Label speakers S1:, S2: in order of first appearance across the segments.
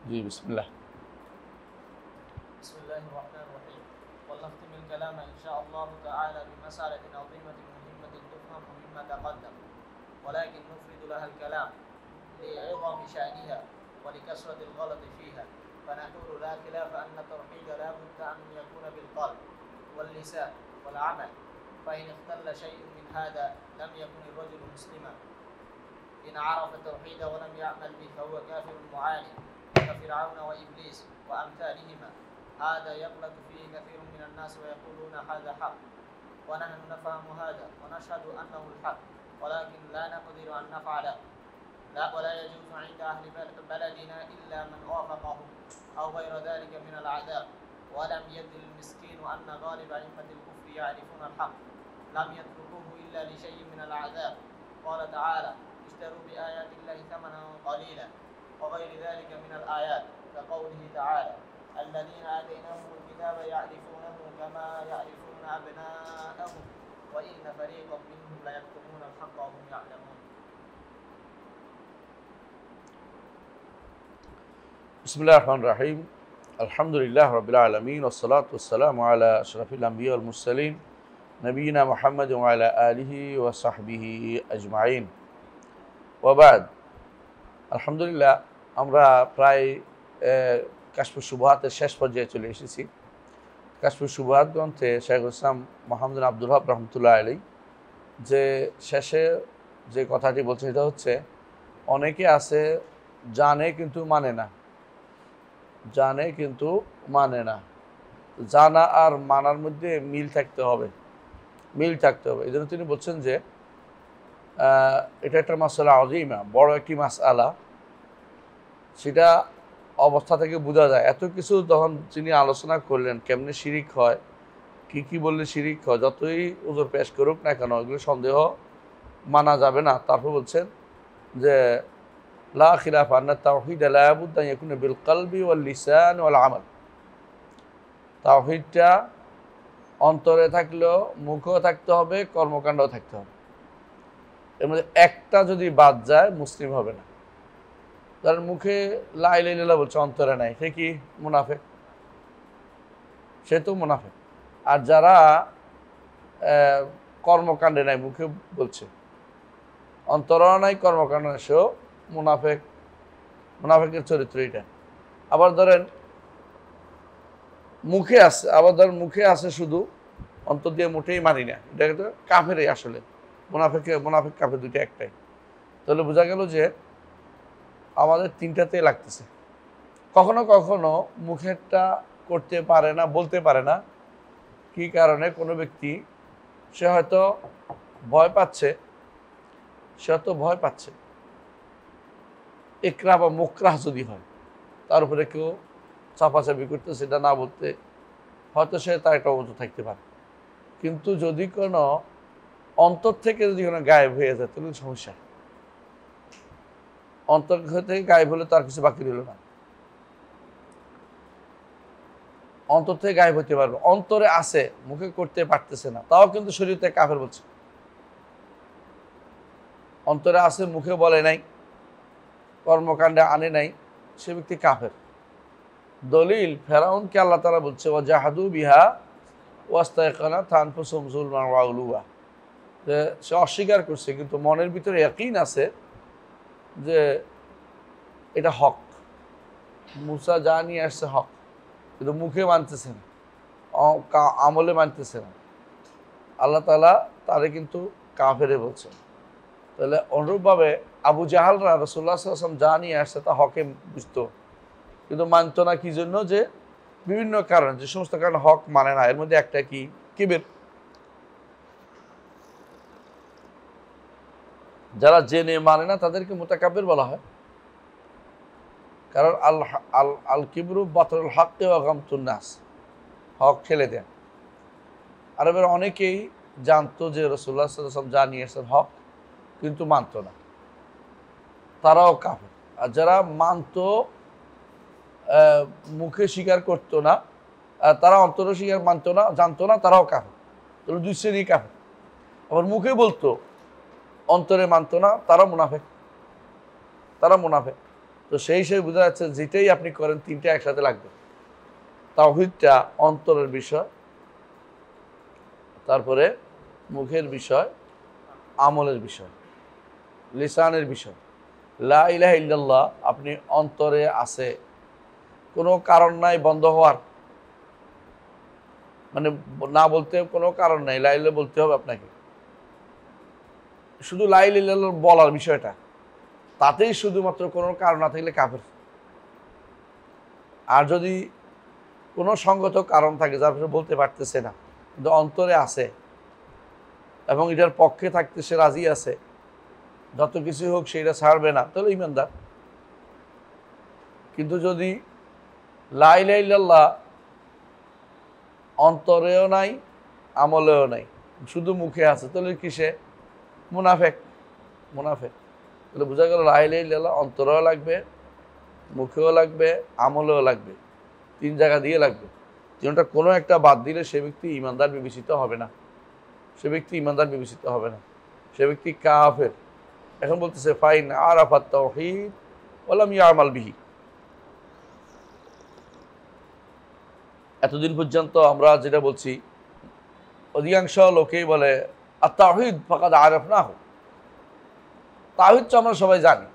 S1: জি বিসমিল্লাহ।
S2: بسم الله الرحمن الرحيم. ونختم الكلام إن شاء الله تعالى بمسألة عظيمة مهمة تفهم مما تقدم، ولكن نفرد لها الكلام لعظم شأنها ولكثرة الغلط فيها، فنقول لا خلاف أن التوحيد لا بد أن يكون بالقلب واللسان والعمل، فإن اختل شيء من هذا لم يكن الرجل مسلما. إن عرف التوحيد ولم يعمل به فهو كافر معاند كفرعون وإبليس وأمثالهما. هذا يغلط فيه كثير من الناس ويقولون هذا حق، ونحن نفهم هذا ونشهد أنه الحق، ولكن لا نقدر أن نفعله. لا ولا يجوز عند أهل بلدنا إلا من وافقهم أو غير ذلك من العذاب. ولم يدر المسكين أن غالب أئمة الكفر يعرفون الحق، لم يتركوه إلا لشيء من العذاب. قال تعالى: اشتروا بآيات الله ثمنا قليلا، وغير ذلك من الآيات، كقوله تعالى: الذين آتيناهم الكتاب يعرفونه كما يعرفون أبناءهم وإن فريقا منهم ليكتمون الحق وهم يعلمون.
S1: বিসমিল্লাহির রহমানির রহিম। আলহামদুলিল্লাহ রাব্বিল আলামিন ওয়াসসালাতু ওয়াসসালামু আলা আশরাফিল আমবিয়া ওয়াল মুরসালিন নবিয়িনা মুহাম্মাদ ওয়া আলা আলিহি ওয়া সাহবিহি আজমাইন। ওয়া বাদ। আলহামদুলিল্লাহ, আমরা প্রায় কাশফুস শুবহাতের শেষ পর্যায়ে চলে এসেছি। কাশফুস শুবহাত গ্রন্থে শাইখুল ইসলাম মুহাম্মদ বিন আব্দুল ওয়াহাব রাহমাতুল্লাহ আলাইহি যে শেষে যে কথাটি বলছে সেটা হচ্ছে, অনেকে আছে জানে কিন্তু মানে না, জানে কিন্তু মানে না। জানা আর মানার মধ্যে মিল থাকতে হবে, মিল থাকতে হবে। এই জন্য তিনি বলছেন যে এটা একটা মাসআলা আযীমা, বড় একটি মাসআলা। সেটা অবস্থা থেকে বোঝা যায়। এত কিছু তখন তিনি আলোচনা করলেন, কেমনে শিরিক হয়, কি বললে শিরিক হয়, যতই উযর পেশ করুক না কেন এগুলো সন্দেহ মানা যাবে না। তারপর বলছেন যে লা খিলাফ আন্না তাওহীদ লা বুদ্দা আন ইয়াকুনা বিল কলবি ওয়াল লিসান ওয়াল আমাল। তাওহীদটা অন্তরে থাকলেও মুখেও থাকতে হবে, কর্মকাণ্ডও থাকতে হবে। এর মধ্যে একটা যদি বাদ যায় মুসলিম হবে না। যার মুখে লা ইলাহা ইল্লাল্লাহ বলছে অন্তরে নাই, সে কি মুনাফিক? সে তো মুনাফিক। আর যারা কর্মকাণ্ডে নাই, মুখে বলছে, অন্তরেও নাই, কর্মকাণ্ড নাই, সেও মুনাফিক। মুনাফিকের চরিত্র এটা। আবার ধরেন মুখে আছে, আবার ধরেন মুখে আছে শুধু, অন্তর দিয়ে মোটেই মানি না, এটা তো কাফেরই আসলে। মুনাফিক কাফের দুইটা একটাই। তাহলে বোঝা গেল যে আমাদের তিনটাতে লাগতেছে। কখনো কখনো মুখেরটা করতে পারে না, বলতে পারে না। কি কারণে? কোনো ব্যক্তি সে হয়তো ভয় পাচ্ছে, ইকরাহ বা মুকরাহ যদি হয়, তার উপরে কেউ চাপাচাপি করতে, সেটা না বলতে হয়তো সে তার একটা অবস্থা থাকতে পারে। কিন্তু যদি কোনো অন্তর থেকে যদি কোনো গায়েব হয়ে যায় তাহলে সমস্যা। অন্তর থেকে গায়েব হলে তার কিছু বাকি রইল না। অন্তর থেকে গায়েব হতে পারবে, অন্তরে আছে, মুখে করতে পারতেছে না, তাও কিন্তু শরীরতে কাফের বলছে। অন্তরে আছে, মুখে বলে নাই, কর্মকাণ্ডে আনে নাই, সে ব্যক্তি কাফের। দলিল, ফেরাউনকে আল্লাহ তাআলা বলছে ওয়াজাহাদু বিহা ওয়াস্তায়কানাতহা আনফুসুহুম যুলমান ওয়া উলুওয়া, যে সে অস্বীকার করছে কিন্তু মনের ভিতরে ইয়াকিন আছে যে এটা হক, মুসা যা নিয়ে আসছে হক, কিন্তু মুখে মানতেছে না, আমলে মানতেছে না। আল্লাহ তাআলা তারে কিন্তু কাফেরে বলছেন। তাহলে অনুরূপভাবে আবু জাহালরা রাসূলুল্লাহ সাল্লাল্লাহু আলাইহি ওয়াসাল্লাম যা নিয়ে আসছে তা হকে বুঝতো, কিন্তু মানত না। কি জন্য? যে বিভিন্ন কারণ, যে সমস্ত কারণে হক মানে না। এর মধ্যে একটা কি? কিবির। যারা জেনে মানে না তাদেরকে মুতাকাব্বির বলা হয়। কারণ আল কিবরু বাতরুল হাক্কি ওয়া গামতুন নাস, হক ঠেলে দেন। আরবের অনেকেই জানতো যে রাসূলুল্লাহ সাল্লাল্লাহু আলাইহি ওয়াসাল্লাম যা নিয়ে এসেছেন হক, কিন্তু মানত না, তারাও কাফের। আর যারা মানত, মুখে স্বীকার করতো না, তারা অন্তরে স্বীকার মানতো না, জানতো না, তারাও কাফের। তাহলে দুই শ্রেণী কাফের। আবার মুখে বলতো, অন্তরে মানতো না, তারা মুনাফিক। তো সেই হিসেবে বোঝা যাচ্ছে যেটাই আপনি করেন তিনটা একসাথে লাগবে। তাওহীদটা অন্তরের বিষয়, তারপরে মুখের বিষয়, আমলের বিষয়, লিসানের বিষয়। লা ইলাহা ইল্লাল্লাহ আপনি অন্তরে আছে, কোনো কারণ নাই বন্ধ হওয়ার, মানে না বলতে কোনো কারণ নাই, লা ইলাহা বলতে হবে আপনাকে। শুধু লা ইলাহা ইল্লাল্লাহ বলার বিষয়টা, তাতেই শুধুমাত্র কোনো কারণ না থাকলে কাফের। আর যদি কোনো সঙ্গত কারণ থাকে যার ফলে বলতে পারতেছে না কিন্তু অন্তরে আছে এবং এটার পক্ষে থাকতে সে রাজি আছে, যত কিছু হোক সেটা ছাড়বে না, তাহলে ঈমানদার। কিন্তু যদি লা ইলাহা ইল্লাল্লাহ অন্তরেও নাই, আমলেও নাই, শুধু মুখে আছে, তাহলে কিসে? মুনাফেক। মুনাফেক। তাহলে বোঝা গেল লা ইলাহা ইল্লাল্লাহ অন্তরেও লাগবে, মুখেও লাগবে, আমলেও লাগবে, তিন জায়গা দিয়ে লাগবে। তিনটা কোনো একটা বাদ দিলে সে ব্যক্তি ঈমানদার বিবেচিত হবে না, সে ব্যক্তি ঈমানদার বিবেচিত হবে না, সে ব্যক্তি কাফের। এখন বলতেছে ফাইন আরাফাত তাওহীদ ওয়া লাম ইয়ামাল বিহি। এতদিন পর্যন্ত আমরা যেটা বলছি, অধিকাংশ লোকেই বলে আত-তাওহীদ ফাকাদ আরাফনাহু, তাওহীদ তো আমরা সবাই জানি,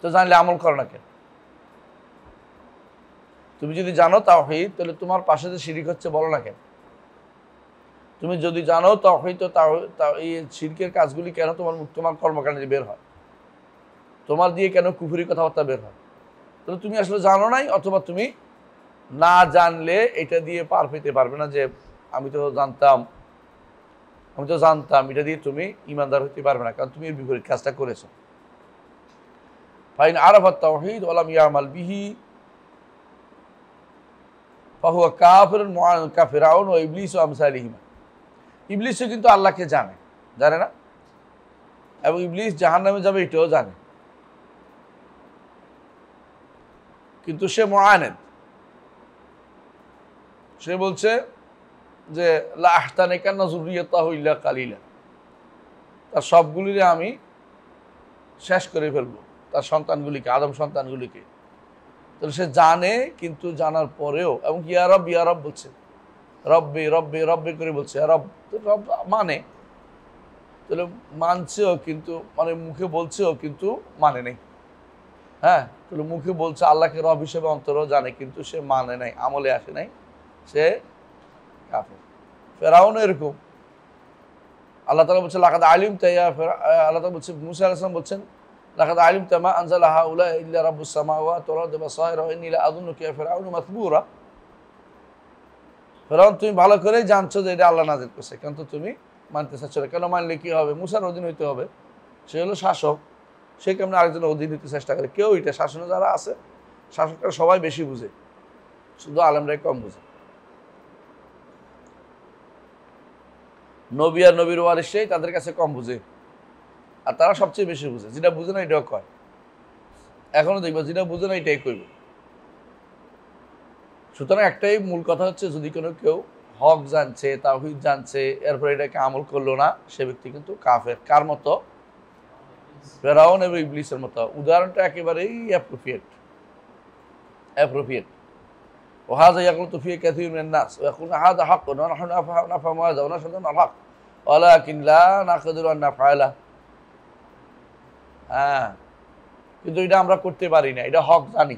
S1: তো জানলে আমল করো না কেন? তুমি যদি জানো তাওহীদ, তাহলে তোমার পাশে যে শিরক হচ্ছে বলো না কেন? তুমি যদি জানো তাওহীদ, তো এই শিরকের কাজগুলি কেন তোমার কর্মকাণ্ডে বের হয়, তোমার দিয়ে কেন কুফরি কথাবার্তা বের হয়? তাহলে তুমি আসলে জানো নাই, অথবা তুমি না জানলে এটা দিয়ে পার পেতে পারবে না যে আমি তো জানতাম, এটা দিয়ে তুমি ঈমানদার হতে পারবে না, কারণ তুমি এর বিপরীত কাজটা করেছো। ফাইন আরাফাত তাওহীদ ওয়া লাম ইয়ামাল বিহি ফাহুয়া কাফিরুন মুআনিদ কাফিরাউন ওয়া ইবলিস ওয়া আমসালিহিমা। ইবলিসও কিন্তু আল্লাহকে জানে না, এবং ইবলিস জাহান্নামে যাবে এটাও জানে, কিন্তু সে মুআনিদ। সে বলছে যে লা আহতানিকান্না যুররিয়াতাহু ইল্লা কালিলা, তার সবগুলিরে আমি শেষ করে ফেলবো, তার সন্তানগুলিকে, আদম সন্তানগুলিকে। তাহলে সে জানে, কিন্তু জানার পরেও, এবং ইয়া রব বলছে, রব্বে রব্বে রব্বে করে বলছে, রব মানে, তাহলে মানছেও কিন্তু মানে মুখে বলছেও কিন্তু মানে নেই। হ্যাঁ, তাহলে মুখে বলছে আল্লাহকে রব হিসেবে, অন্তরেও জানে, কিন্তু সে মানে নাই, আমলে আসে নাই, সে কাফের। ফেরাউনও এরকম। আল্লাহ তাআলা বলছে লাকাদ আলিমতা ইয়া আল্লাহ তাআলা বলছে, মুসা আলাইহিস সালাম বলছেন লাকাদ আলিমতা মা আনজালা হাউলা ইল্লা রাব্বুস সামাওয়াতি ওয়াল আরদি বাসায়রা ওয়া ইন্নী লাআযুন্নুকা ইয়া ফিরআউনু মাসবুরা। ফেরাউন, তুমি ভালো করেই জানছো যে এটা আল্লাহ নাযিল করছে, কিন্তু তুমি মানতে চাচ্ছ না। কেন? মানলে কি হবে? মুসার অধীন হইতে হবে, সে হলো শাসক, সে কেমন আরেকজনের অধীন হইতে চেষ্টা করে? কেউ এটা শাসনে যারা আছে, শাসকরা সবাই বেশি বুঝে, শুধু আলেমরাই কম বুঝে। নবী আর নবীর ওয়ারিস সেই তাদের কাছে কম বুঝে, আর তারা সবচেয়ে বেশি বুঝে। যেটা বুঝে না এটাও কয়, এখনো দেখবো যেটা বুঝে না এটাই কইবে। সুতরাং একটাই মূল কথা হচ্ছে, যদি কোনো কেউ হক জানছে, তাওহীদ জানছে, এরপরে এটাকে আমল করলো না, সে ব্যক্তি কিন্তু কাফের। কার মতো? ফেরাউন এবং ইবলিসের মতো। উদাহরণটা একেবারেই অ্যাপ্রোপ্রিয়েট। وهذا يغلط فيه كثير من الناس ويقول هذا حق ونحن نفهم هذا ونشهد انه الحق ولكن لا نقدر ان نفعله। কিন্তু এটা আমরা করতে পারি না, এটা হক জানি,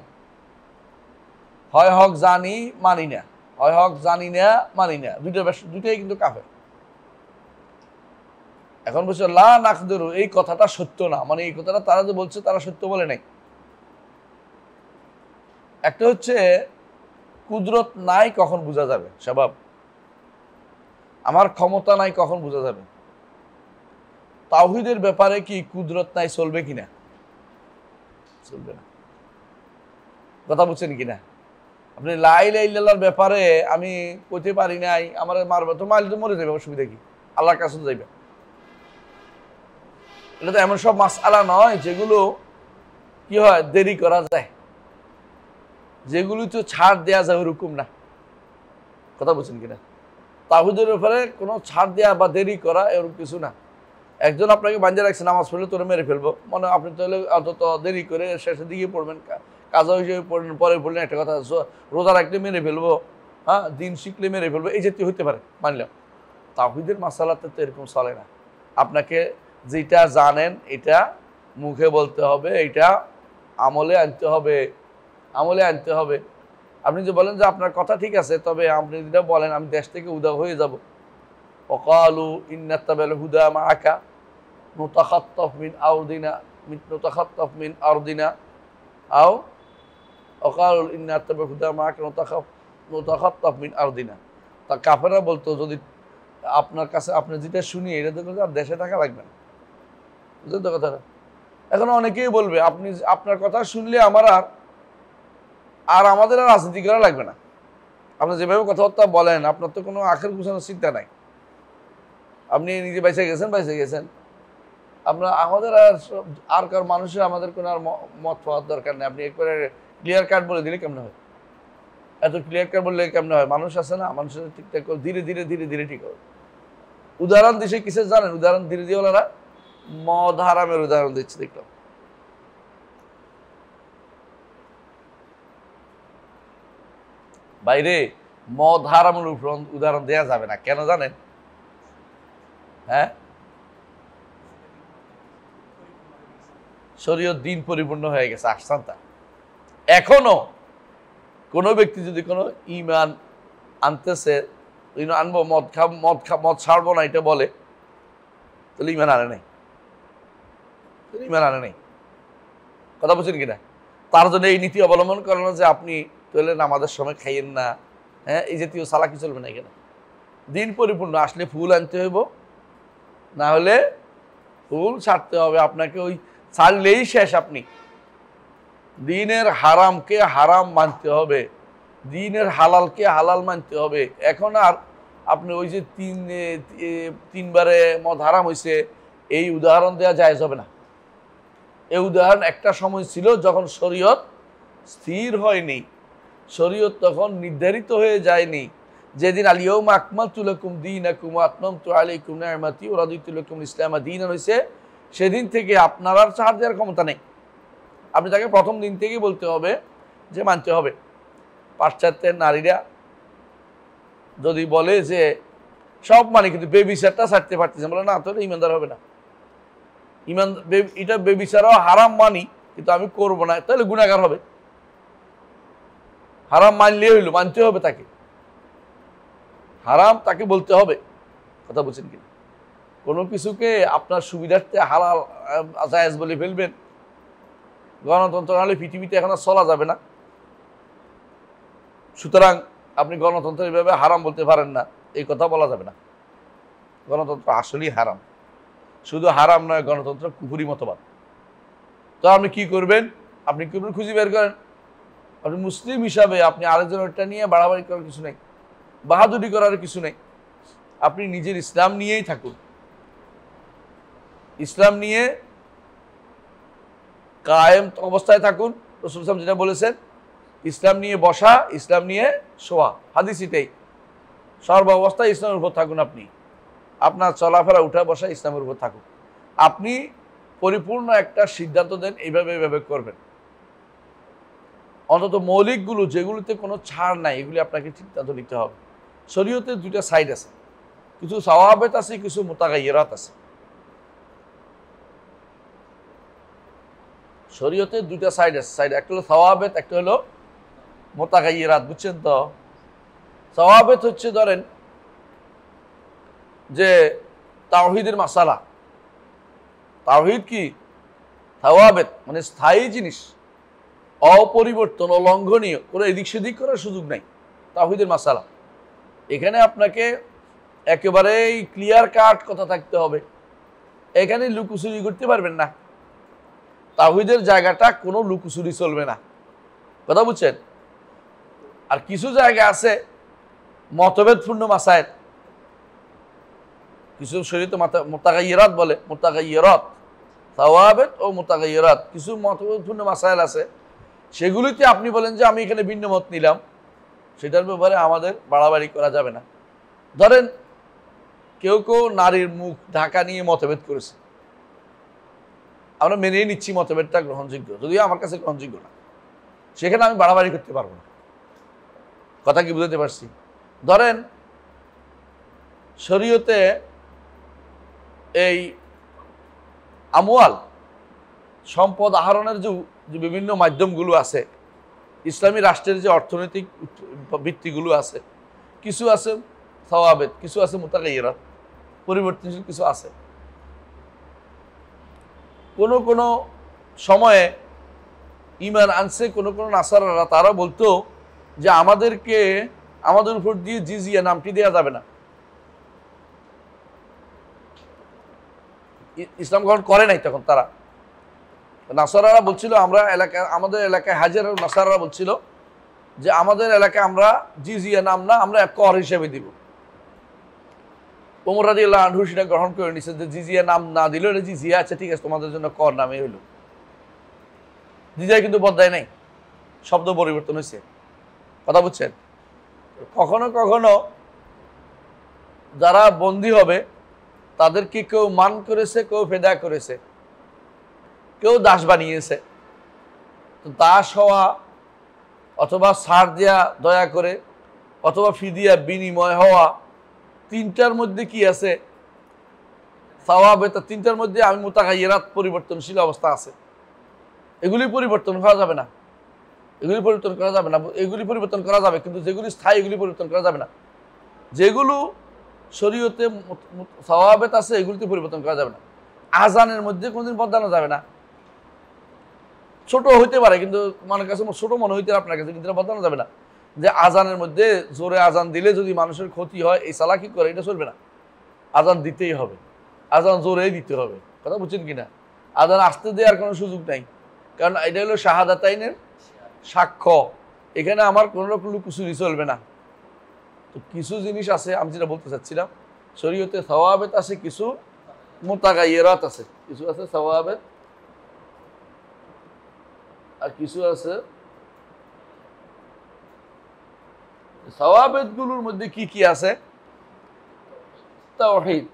S1: হয় হক জানি মানি না, হয় হক জানি না মানি না, দুইটাই কিন্তু কাফের। এখন বলছে লা নাকদিরু, এই কথাটা সত্য না, মানে এই কথাটা তারা যে বলছে তারা সত্য বলে নাই। একটা হচ্ছে কুদরত নাই, কখন বোঝা যাবে? স্বভাব আমার ক্ষমতা নাই, কখন বোঝা যাবে? তাওহীদের ব্যাপারে কি কুদরত নাই চলবে কিনা? চলবে না। কথা বুঝছেন কিনা? আপনি লা ইলাহা ইল্লাল্লাহর ব্যাপারে আমি কইতে পারি নাই, আমার মারবে, তো মারলে তো মরে যাবে, অসুবিধা কি? আল্লাহর কাছে যাইবে। এটা তো এমন সব মাসআলা নয় যেগুলো কি হয় দেরি করা যায়, যেগুলো তো ছাড় দেয়া যায় ওরকম না। কথা বলছেন কিনা? তাওহীদের ব্যাপারে কোনো ছাড় দেয়া বা দেরি করা এরকম কিছু না। একজন আপনাকে বাঁধিয়ে রাখছে নামাজ পড়লে তোরে মেরে ফেলবো, মানে আপনি তাহলে অন্তত দেরি করে শেষের দিকে পড়বেন, কাজা হিসেবে পড়লেন, পরে পড়লেন একটা কথা, রোজা রাখলে মেরে ফেলবো, হ্যাঁ দিন শিখলে মেরে ফেলবো, এই জাতীয় হতে পারে, মানলাম। তাওহীদের মাসালাতে তো এরকম চলে না। আপনাকে যেটা জানেন এটা মুখে বলতে হবে, এটা আমলে আনতে হবে, আমলে আনতে হবে। আপনি যে বলেন যে আপনার কথা ঠিক আছে, তবে আপনি যেটা বলেন আমি দেশ থেকে উদা হয়ে যাব, وقالوا إن نتبع الهدى معك نتخطف من أرضنا أو وقالوا إن نتبع الهدى معك نتخطف من أرضنا। তা কাফেররা বলতো যদি আপনার কাছে আপনি যেটা শুনি এটা তো আর দেশে থাকা লাগবে না, বুঝলেন তো কথাটা। এখন অনেকেই বলবে আপনি আপনার কথা শুনলে আমার আর আমাদের আর রাজনীতি করা লাগবে না, আপনি যেভাবে কথাবার্তা বলেন আপনার তো কোনো আখের গুছানোর চিন্তা নাই, আপনি নিজে বাইসে গেছেন, আমরা আমাদের আর কার মানুষের আমাদের কোনো আর মত পাওয়ার দরকার নেই। আপনি একবারে ক্লিয়ার কাট বলে দিলে কেমন হয়, এত ক্লিয়ার কাট বললে কেমন হয়, মানুষ আছে না, মানুষের ঠিকঠাক করে ধীরে ধীরে ধীরে ধীরে ঠিক হবে। উদাহরণ দিচ্ছে কিসের জানেন, উদাহরণ ধীরে দিয়ে ওনারা মদ হারামের উদাহরণ দিচ্ছে, দেখলাম। বাইরে মদ হারামের উদাহরণ দেওয়া যাবে না, কেন জানেন? হ্যাঁ, শরীয়ত দিন পরিপূর্ণ হয়ে গেছে, আহসানতা। এখনো কোনো ব্যক্তি যদি কোনো ঈমান আনতেছে, আনবো মদ ছাড়বো না এটা বলে, তাহলে ঈমান আনে নাই, কথা বলছেন কিনা? তার জন্য এই নীতি অবলম্বন করানো যে আপনি তাহলে নামাজের সময় খাইয়েন না, হ্যাঁ এই জাতীয় চালাকি চলবে না। এখানে দিন পরিপূর্ণ আসলে ফুল আনতে হইব, না হলে ফুল ছাড়তে হবে। আপনাকে ওই ছাড়লেই শেষ, আপনি দিনের হারামকে হারাম মানতে হবে, দিনের হালালকে হালাল মানতে হবে। এখন আর আপনি ওই যে তিনবারে মদ হারাম হয়েছে এই উদাহরণ দেওয়া জায়েজ হবে না। এই উদাহরণ একটা সময় ছিল যখন শরীয়ত স্থির হয়নি, শরীয়ত তখন নির্ধারিত হয়ে যায়নি। যেদিন আল-ইয়াউমা আকমালতু লাকুম দীনাকুম ওয়া আতমামতু আলাইকুম নি'মাতি ওয়া রাদিতু লাকুম ইসলাম দীনান হয়েছে, সেদিন থেকে আপনার আর ছাড় দেওয়ার ক্ষমতা নেই। আপনি তাকে প্রথম দিন থেকেই বলতে হবে যে মানতে হবে। পাশ্চাত্যের নারীরা যদি বলে যে সব মানে কিন্তু বেবিচারটা ছাড়তে পারতেছে, বলে না তাহলে ইমানদার হবে না, এটা বেবিচারও হারাম মানি কিন্তু আমি করবো না, তাহলে গুনাহগার হবে। হারাম মানলেই হইল, মানতে হবে তাকে, হারাম তাকে বলতে হবে, কথা বলছেন কিনা? কোনো কিছুকে আপনার সুবিধার্থে হালাল জায়েজ বলে ফেলবেন, গণতন্ত্র নাহলে পৃথিবীতে এখন আর চলা যাবে না। সুতরাং আপনি গণতন্ত্র এইভাবে হারাম বলতে পারেন না, এই কথা বলা যাবে না। গণতন্ত্র আসলেই হারাম, শুধু হারাম নয়, গণতন্ত্র কুফরি মতবাদ। তো আপনি কি করবেন? আপনি কি খুঁজে বের করেন। আপনি মুসলিম হিসাবে আপনি আরেকজনেরটা নিয়ে বাড়াবাড়ি করার কিছু নেই, বাহাদুরি করার কিছু নেই। আপনি নিজের ইসলাম নিয়েই থাকুন, ইসলাম নিয়ে কায়েম অবস্থায় থাকুন। রাসূল সাল্লাল্লাহু আলাইহি ওয়াসাল্লাম যেটা বলেছেন, ইসলাম নিয়ে বসা, ইসলাম নিয়ে শোয়া, হাদিস এটাই। সর্ব অবস্থায় ইসলামের উপর থাকুন। আপনি আপনার চলাফেরা উঠা বসা ইসলামের উপর থাকুন। আপনি পরিপূর্ণ একটা সিদ্ধান্ত দেন এইভাবে করবেন। অন্তত মৌলিকগুলো যেগুলোতে কোনো ছাড় নাই এগুলি আপনাকে সিদ্ধান্ত নিতে হবে। শরীয়তে দুইটা সাইড আছে, কিছু সাওয়াবেত আছে, কিছু মুতাগায়্যিরাত আছে। শরীয়তে দুইটা সাইড আছে, একটা হলো সাওয়াবেত, একটা হলো মুতাগায়্যিরাত, বুঝছেন তো? সাওয়াবেত হচ্ছে ধরেন যে তাওহীদের মাসালা, তাওহীদ কি সাওয়াবেত মানে স্থায়ী জিনিস, অপরিবর্তন, অলঙ্ঘনীয়, কোনো এদিক সেদিক করার সুযোগ নাই, তাওহীদের মাসালা। এখানে আপনাকে একেবারেই ক্লিয়ার কাট কথা থাকতে হবে, এখানে লুকোচুরি করতে পারবেন না। তাওহীদের জায়গাটা কোনো লুকোচুরি চলবে না, কথা বুঝছেন? আর কিছু জায়গা আছে মতভেদপূর্ণ মাসায়েল, কিছু শরীয়তে মুতাগায়্যিরাত বলে, মুতাগায়্যিরাত, সাওয়াবেত ও মুতাগায়্যিরাত, কিছু মতভেদপূর্ণ মাসায়েল আছে, সেগুলিতে আপনি বলেন যে আমি এখানে ভিন্ন মত নিলাম, সেটার ব্যাপারে আমাদের বাড়াবাড়ি করা যাবে না। ধরেন কেউ কেউ নারীর মুখ ঢাকা নিয়ে মতভেদ করেছে। আমরা মেনে নিচ্ছি মতভেদটা গ্রহণযোগ্য, যদিও আমার কাছে গ্রহণযোগ্য না, সেখানে আমি বাড়াবাড়ি করতে পারবো না। কথা কি বুঝতে পারছি? ধরেন শরীয়তে এই আমওয়াল সম্পদ আহরণের যে বিভিন্ন মাধ্যমগুলো আছে, ইসলামী রাষ্ট্রের যে অর্থনৈতিক ভিত্তিগুলো আছে, কিছু আছে সওয়াবেত, কিছু আছে মুতাগাইয়্যিরাত, পরিবর্তনশীল কিছু আছে। কোন কোন সময়ে ঈমান আনছে কোন কোন নাসারারা, তারা বলতো যে আমাদের উপর দিয়ে জিজিয়া নামটি দেওয়া যাবে না। ইসলাম গ্রহণ করে নাই তখন তারা। নাসারারা বলছিল আমাদের এলাকায় হাজার নাসারারা বলছিল যে আমাদের এলাকায় আমরা জিজিয়া নাম না, আমরা কর হিসেবে দিব। ওমর রাদিয়াল্লাহু আনহু সেটা গ্রহণ করে নিছে যে জিজিয়া নাম না দিলেও এটা জিজিয়া আছে, ঠিক আছে, তোমাদের জন্য কর নামে হইল। জিজিয়া কিন্তু বদলায় নাই, শব্দ পরিবর্তন হয়েছে। কথা বুঝছেন? কখনো কখনো যারা বন্দী হবে তাদেরকে কেউ মান করেছে, কেউ ফেদা করেছে, কেউ দাস বানিয়েছে। তো দাস হওয়া অথবা ছাড় দেয়া দয়া করে, অথবা ফিদিয়া বিনিময় হওয়া, তিনটার মধ্যে কি আছে? সাওয়াবেতা তিনটার মধ্যে আমি মুতাগাইয়্যিরাত পরিবর্তনশীল অবস্থা আছে। এগুলি পরিবর্তন করা যাবে না, এগুলি পরিবর্তন করা যাবে না। এগুলি পরিবর্তন করা যাবে, কিন্তু যেগুলি স্থায়ী এগুলি পরিবর্তন করা যাবে না। যেগুলো শরীয়তে সাওয়াবেত আছে এগুলিতে পরিবর্তন করা যাবে না। আজানের মধ্যে কোনদিন বদলানো যাবে না। ছোট হইতে পারে, কিন্তু আমার কাছে ছোট মনে হইতে আপনার কাছে, কিন্তু বদলানো যাবে না। যে আজানের মধ্যে জোরে আজান দিলে যদি মানুষের ক্ষতি হয়, এই চালাকি করে, এটা চলবে না। আজান দিতেই হবে, আজান জোরেই দিতে হবে। কথা বুঝছেন কিনা? আজান আসতে দেওয়ার কোনো সুযোগ নাই, কারণ এটা হলো শাহাদাতাইনের সাক্ষ্য। এখানে আমার কোনো রকম লুকোচুরি চলবে না। তো কিছু জিনিস আছে, আমি যেটা বলতে চাচ্ছিলাম, শরীয়তে সাওয়াবেত আছে, কিছু মুতাগাইয়্যিরাত আছে। কিছু আছে সাওয়াবেত আর কিছু আছে। সাওয়াবেত গুলোর মধ্যে কি কি আছে? তাওহীদ,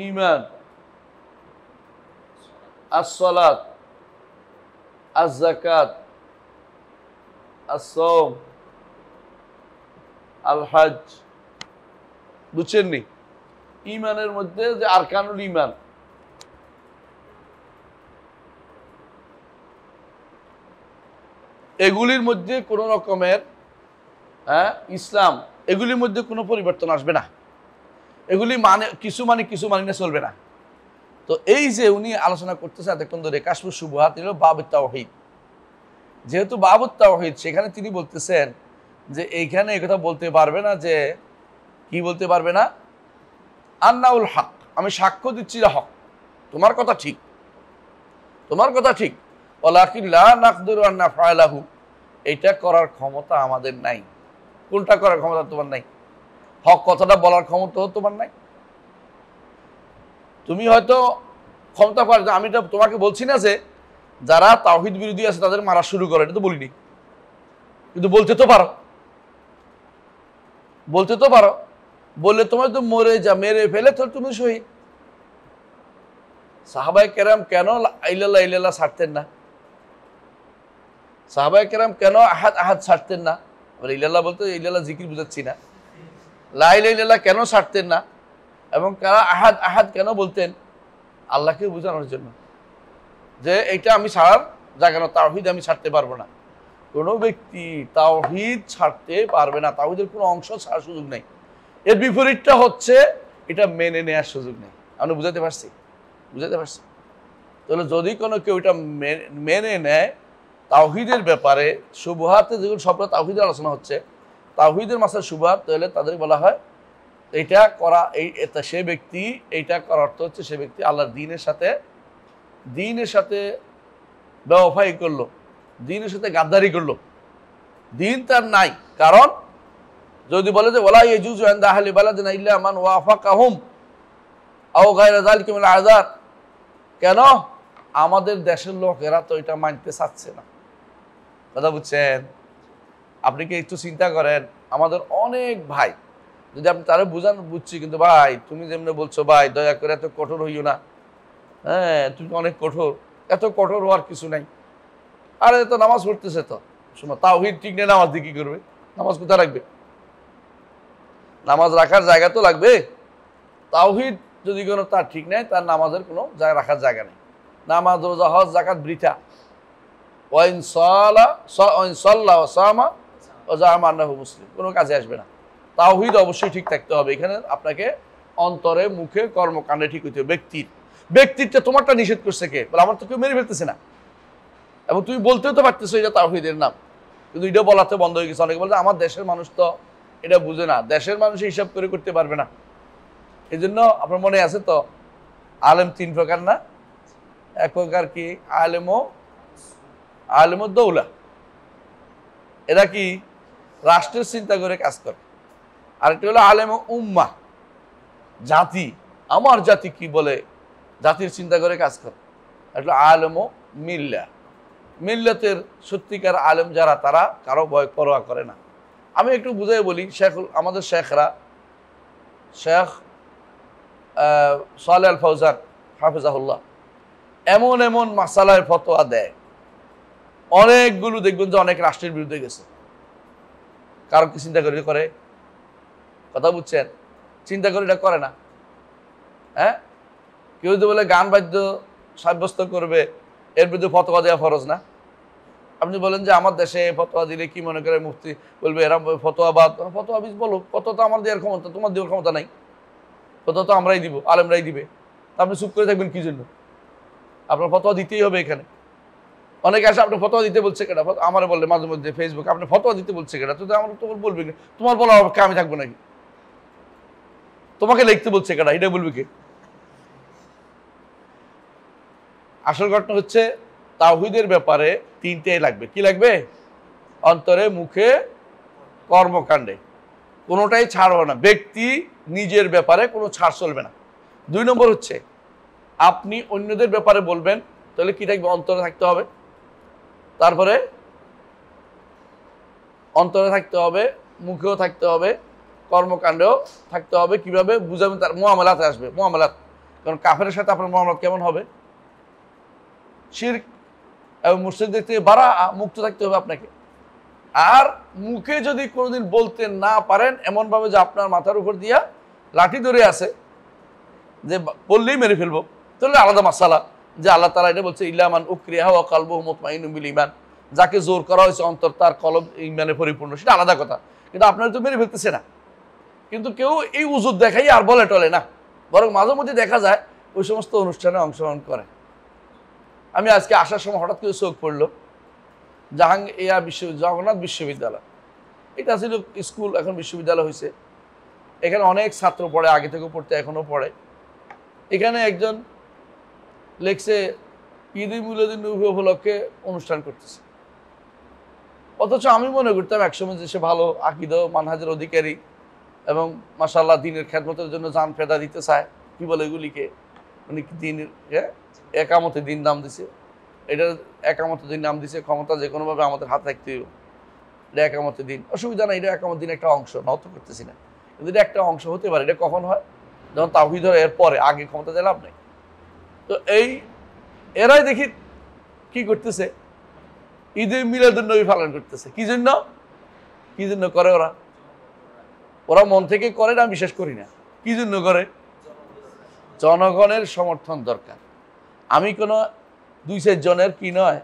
S1: ঈমান, as-সালাত, az-যাকাত, as-সাওম, আল-হজ। বুঝছেন নি? ঈমানের মধ্যে যে আরকানুল ঈমান, এগুলির মধ্যে কোন রকমের ইসলাম, এগুলির মধ্যে কোনো পরিবর্তন আসবে না। এগুলি কিছু মানে চলবে না। তো এই যে উনি আলোচনা করতেছে এতক্ষণ ধরে কাশফুস শুবহাত, বাবুত তাওহীদ। যেহেতু বাবুত তাওহীদ, সেখানে তিনি বলতেছেন যে এইখানে একথা বলতে পারবে না, যে কি বলতে পারবে না? আন্নাউল হক, আমি সাক্ষ্য দিচ্ছি হক, তোমার কথা ঠিক, তোমার কথা ঠিক। ওয়ালাকিন লা নাকদিরু আন নাফআলাহু, এটা করার ক্ষমতা আমাদের নাই। কোনটা করার ক্ষমতা তোমার নাই? হক কথাটা বলার ক্ষমতাও তোমার নাই। তুমি হয়তো ক্ষমতা পার, আমি তো তোমাকে বলছি না যে যারা তাওহীদ বিরোধী আছে তাদের মারা শুরু করে, এটা তো বলিনি, কিন্তু বলতে তো পারো, বলতে তো পারো। বললে তোমার তো মেরে ফেলে তো তুমি শহীদ। সাহাবায়ে কেরাম কেন ইল্লাল্লাহ ইল্লাল্লাহ ছাড়তেন না? সাহাবায়ে কেরাম কেন আহাদ আহাদ ছাড়তেন না? ইল্লাল্লাহ বলতে ইল্লাল্লাহ জিকির বুঝাচ্ছি না, লা ইলাহা ইল্লাল্লাহ কেন ছাড়তেন না? এবং কারা আহাদ আহাদ কেন বলতেন? আল্লাহকে বোঝানোর জন্য যে এইটা আমি ছাড়ার জায়গা না, তাওহীদ আমি ছাড়তে পারবো না। কোনো ব্যক্তি তাওহীদ ছাড়তে পারবে না, তাওহীদের কোনো অংশ ছাড়ার সুযোগ নেই। এর বিপরীতটা হচ্ছে এটা মেনে নেওয়ার সুযোগ নেই। আমি বুঝাতে পারছি? বুঝাতে পারছি? তাহলে যদি কোনো কেউ এটা মেনে নেয় তাওহীদের ব্যাপারে, শুবহাতে যেগুলো সব তাওহীদের আলোচনা হচ্ছে, তাওহীদের মাসালা শুবহাত, তাহলে তাদের বলা হয় এটা করা, সে ব্যক্তি এইটা করার অর্থ হচ্ছে সে ব্যক্তি আল্লাহর দিনের সাথে বেওয়াফাই করলো, দিনের সাথে গাদ্দারি করলো, দিন তার নাই। কারণ যদি বলে যে ওয়ালা ইয়াজুজু ইনদা আহলি বালাদিনা ইল্লা মান ওয়াফাকাহুম আও গায়রা যালিকা মিনাল আযার, কেন? আমাদের দেশের লোকেরা তো এটা মানতে চাচ্ছে না। কথা বুঝছেন? আপনি কি একটু চিন্তা করেন, আমাদের অনেক ভাই, যদি আপনি তারা বুঝান বুঝছি, কিন্তু ভাই তুমি যেমনি বলছো ভাই দয়া করে এত কঠোর হইও না, হ্যাঁ তুমি অনেক কঠোর, এত কঠোর হওয়ার কিছু নাই। আরে তো নামাজ পড়তেছে, তো শোনো তাওহীদ ঠিক নেই, নামাজ দিয়ে কি করবে? নামাজ কোথায় রাখবে? নামাজ রাখার জায়গা তো লাগবে। তাওহীদ যদি কোনো তার ঠিক নেই, তার নামাজের কোনো জায়গা রাখার জায়গা নেই। নামাজ, রোজা, হজ, যাকাত বৃথা। ওয়াইন সাল্লা ওয়া সামা ওয়া জাআমা আন্নাহু মুসলিম, কোনো কাজে আসবে না। তাওহীদ অবশ্যই ঠিক থাকতে হবে। এখানে আপনাকে অন্তরে, মুখে, কর্মকাণ্ডে ঠিক হইতে হবে। ব্যক্তিত্বে তোমারটা নিষেধ করছে কে? বলে আমার তো কেউ মেরে ফেলতেছে না, এবং তুমি বলতেও তো পারতেছো এটা তাওহীদের নাম, কিন্তু এটা বলাতে বন্ধ হয়ে গেছে। অনেকে বলছে আমার দেশের মানুষ তো এটা বুঝে না, দেশের মানুষ হিসাব করে করতে পারবে না। এই জন্য আপনার মনে আছে তো, আলেম 3 প্রকার না? এক প্রকার কি আলেমো দৌলা, এরা কি রাষ্ট্রের চিন্তা করে কাজ করে। আরেকটা হলো আলেমো উম্মাহ, জাতি, আমার জাতি কি বলে, জাতির চিন্তা করে কাজ করে। একটা আলেমো মিল্লা, মিল্লাতের সত্যিকার আলেম যারা, তারা কারো ভয় পরোয়া করে না। আমি একটু বুঝাই বলি, আমাদের শেখরা, শেখ সালেহ আল ফৌজান হাফিজাহুল্লাহ এমন এমন মাসালায় ফতোয়া দেয়, অনেকগুলো দেখবেন যে অনেক রাষ্ট্রের বিরুদ্ধে গেছে। কারণ কি চিন্তা করে? কথা বুঝছেন? চিন্তা করে এটা করে না। হ্যাঁ, কেউ যদি বলে গান বাদ্য সাব্যস্ত করবে, এর বিরুদ্ধে ফতোয়া দেওয়া ফরজ না? আপনি বলেন যে আমার দেশে ফতোয়া দিলে কি মনে করে মুফতি বলবে এরা ফতোয়াবাদ, ফতোয়াবিজ বলো, ফতোয়া তো আমার দেওয়ার ক্ষমতা, তোমার দেওয়ার ক্ষমতা নাই। ফতোয়া তো আমরাই দিব, আলেমরাই দিবে। আপনি চুপ করে থাকবেন কি জন্য? আপনার ফতোয়া দিতেই হবে। এখানে অনেকে আসে, আপনি ফতোয়া দিতে বলছে কেটা? আমার বললে মাঝে মধ্যে ফেসবুক, আপনি ফতোয়া দিতে বলছে কেটা? তো আমার তো বলবে, তোমার বলা হবে আমি থাকবো নাকি? তোমাকে লিখতে বলছে কেটা? এটা বলবে কে? আসল ঘটনা হচ্ছে তাওহীদের ব্যাপারে 3টেই লাগবে। কি লাগবে? অন্তরে, মুখে, কর্মকাণ্ডে, কোনোটাই ছাড় হবে না। ব্যক্তি নিজের ব্যাপারে কোনো ছাড় চলবে না। 2 নম্বর হচ্ছে আপনি অন্যদের ব্যাপারে বলবেন, তাহলে কি থাকবে? অন্তরে থাকতে হবে। তারপরে অন্তরে থাকতে হবে, মুখেও থাকতে হবে, কর্মকাণ্ডেও থাকতে হবে। কিভাবে বুঝাবেন? তার মুআমালাতে আসবে। মুআমালাত, কারণ কাফেরের সাথে আপনার মুআমালাত কেমন হবে? শিরক এবং মুশরিকদের থেকে মুক্ত থাকতে হবে আপনাকে। আর মুখে যদি কোনোদিন বলতে না পারেন এমনভাবে যে আপনার মাথার উপর দিয়া লাঠি ধরে আছে, যে বললেই মেরে ফেলবো, তাহলে আলাদা মাসালা। যে আল্লাহ তাআলা এটা বলছে, ইল্লা মান উকরিহা ওয়া কলবুহু মুতমাইন্নুন বিল ঈমান, যাকে জোর করা হয়েছে অন্তর তার কলব ঈমানে পরিপূর্ণ, সেটা আলাদা কথা। কিন্তু আপনারা তো মেরে ফেলতেছে না। কিন্তু কেউ এই উজুর দেখাই আর বলে টলে না, বরং মাঝে মধ্যে দেখা যায় ওই সমস্ত অনুষ্ঠানে অংশগ্রহণ করে। আমি আজকে আসার সময় হঠাৎ করে চোখ পড়লো জগন্নাথ বিশ্ববিদ্যালয়, এটা ছিল স্কুল, এখন বিশ্ববিদ্যালয় হয়েছে। এখানে অনেক ছাত্র পড়ে, আগে থেকেও পড়তে এখনও পড়ে। এখানে একজন লেখছে ঈদ মিলাদুন নবী উপলক্ষে অনুষ্ঠান করতেছে। অথচ আমি মনে করতাম একসময় যে সে ভালো আকীদা মানহাজের অধিকারী এবং মাশাআল্লাহ দিনের খেদমতের জন্য জান ফেদা দিতে চায়। কি বলে এগুলিকে? মানে দিনের একামতে দিন নাম দিছে, এটা একামতে দিন নাম দিছে। ক্ষমতা যে কোনোভাবে আমাদের হাত রাখতে হবে, এটা একামতে দিন, অসুবিধা নাই, এটা একামত দিন একটা অংশ, নত করতেছি না, কিন্তু এটা একটা অংশ হতে পারে। এটা কখন হয়? যখন তাওহীদ হয়, এর পরে, আগে ক্ষমতা দিয়ে লাভ নেই। তো এরাই দেখি কি করতেছে, ঈদে মিলাদুন নবী পালন করতেছে। কি জন্য করে? ওরা মন থেকে করে না, বিশ্বাস করি না। কি জন্য করে? জনগণের সমর্থন দরকার। আমি কোনো 2-4 জনের কি নয়,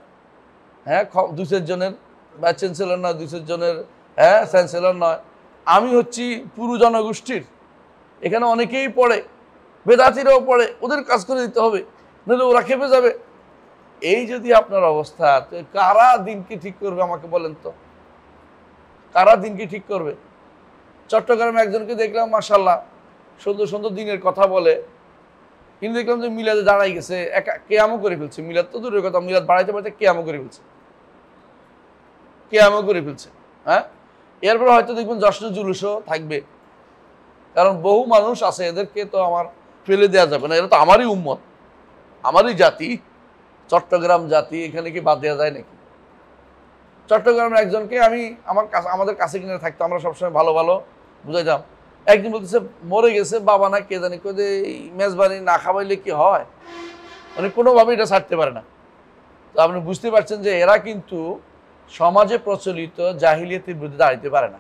S1: হ্যাঁ 2-4 জনের ভাইস চ্যান্সেলর নয়, 2-4 জনের চ্যান্সেলর নয়। আমি হচ্ছি পুরো জনগোষ্ঠীর। এখানে অনেকেই পড়ে, বেদাতিরাও পড়ে, ওদের কাজ করে দিতে হবে, নইলে ওরা খেপে যাবে। এই যদি আপনার অবস্থা, তো কারা দিনকে ঠিক করবে আমাকে বলেন তো? কারা দিনকে ঠিক করবে? চট্টগ্রামে একজনকে দেখলাম, মাশাআল্লাহ সুন্দর সুন্দর দিনের কথা বলে, কিন্তু দেখলাম যে মিলাদে দাঁড়াই গেছে, কেয়ামও করে ফেলছে। মিলাদ তো দূরের কথা, মিলাদ বাড়াইতে বাড়াইতে কেয়ামও করে ফেলছে। হ্যাঁ, এরপর হয়তো দেখবেন জশ্ন জুলুসও থাকবে, কারণ বহু মানুষ আছে, এদেরকে তো আমার ফেলে দেওয়া যাবে না। এরা তো আমারই উম্মত, আমারই জাতি, চট্টগ্রাম জাতি, এখানে কি বাদ দেওয়া যায় নাকি? চট্টগ্রামের একজনকে আমি আমাদের কাছে কিনে থাকতো, আমরা সবসময় ভালো ভালো বুঝাইতাম। একদিন বলতেছে মরে গেছে বাবা না কে জানি, যে মেজবানি না খাওয়াইলে কি হয়, মানে কোনোভাবে এটা ছাড়তে পারে না। তো আপনি বুঝতে পারছেন যে এরা কিন্তু সমাজে প্রচলিত জাহিলিয়াতের বিরুদ্ধে দাঁড়াইতে পারে না,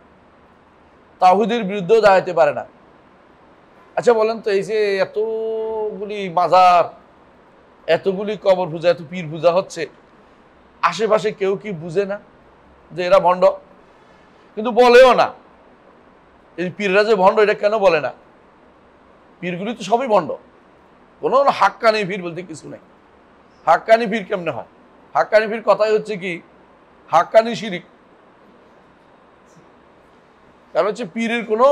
S1: তাওহীদের বিরুদ্ধেও দাঁড়াইতে পারে না। আচ্ছা বলেন তো, এই যে এতগুলি মাজার, এতগুলি কবর পূজা, এত পীর পূজা হচ্ছে, আশেপাশে কেউ কি বুঝে না যে এরা ভণ্ড? কিন্তু বলেও না। এই পীররা যে ভণ্ড এটা কেন বলে না? পীরগুলি তো সবই ভণ্ড, কোনো হাক্কানি পীর বলতে কিছু নেই। হাক্কানি পীর কেমনে হয়? হাক্কানি পীর কথাই হচ্ছে কি হাক্কানি শিরিক। কারণ হচ্ছে পীরের কোনো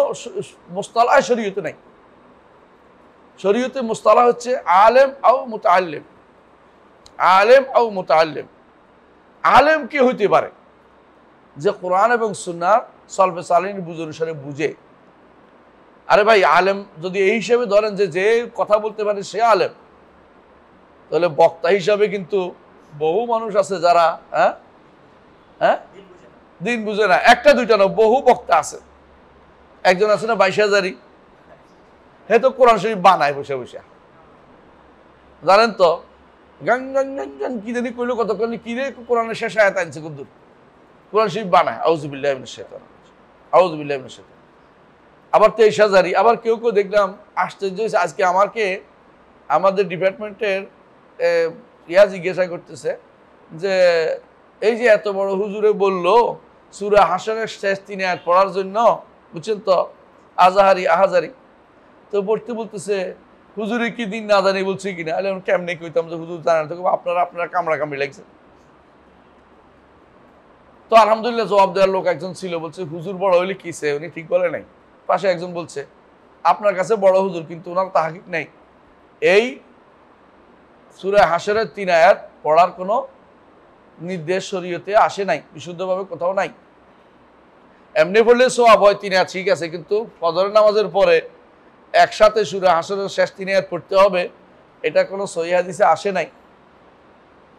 S1: মুস্তালাহ শরীয়তে নাই। শরীয়তে মুস্তালাহ হচ্ছে আলেম আও মুতাআল্লিম। আলেম আও মুতাআল্লিম। আলেম কে হইতে পারে? যে কোরআন এবং সুন্নাহ সলফে সালিহিন বুঝ অনুসারে বুঝে। আরে ভাই, আলেম যদি এই হিসেবে ধরেন যে যে কথা বলতে পারে সে আলেম, তাহলে বক্তা হিসাবে কিন্তু বহু মানুষ আছে যারা দিন বুঝে না। একটা দুইটা না, বহু বক্তা আছে। একজন আছে না 22,000, হে তো কোরআন শরীফ বানায় বসে বসে, জানেন তো, গান গান গান গান কি জানি কইলো কতক্ষণ, কি রে কোরআনের শেষ আয়াত আনছে কুদ্দুর, কোরআন শরীফ বানায়। আউযুবিল্লাহি মিনাশ শাইতানির রাজিম, আউযুবিল্লাহি মিনাশ শাইতানির। আবার 23,000। আবার কেউ কেউ দেখলাম আশ্চর্য হয়েছে, আজকে আমাদের ডিপার্টমেন্টের জিজ্ঞাসা করতেছে যে এই যে এত বড় হুজুরে বললো সূরা হাশরের শেষ 3 আয়াত পড়ার জন্য, বুঝছেন তো, আহাজারি তো পড়তে বলতেছে হুজুরে কি দিন না জানি বলছে কিনা। আরে কেমনে কইতাম যে হুজুর জানা তো, আপনারা কামড়াকামড়ি লাগছে। তো আলহামদুলিল্লাহ জবাব দেওয়ার লোক একজন ছিল, বলছে হুজুর বড় হইলে কিসে, উনি ঠিক বলে নাই। পাশে একজন বলছে আপনার কাছে বড় হুজুর, কিন্তু ওনার তাহকিক নাই। এই সূরা হাশরের 3 আয়াত পড়ার কোনো নির্দেশ শরীয়তে আসে নাই, বিশুদ্ধভাবে কোথাও নাই। এমনি পড়লে সওয়াব হয় 3 আয়াত, ঠিক আছে, কিন্তু ফজরের নামাজের পরে একসাথে সূরা হাশরের শেষ 3 আয়াত পড়তে হবে, এটা কোনো সহিহ হাদিসে আসে নাই।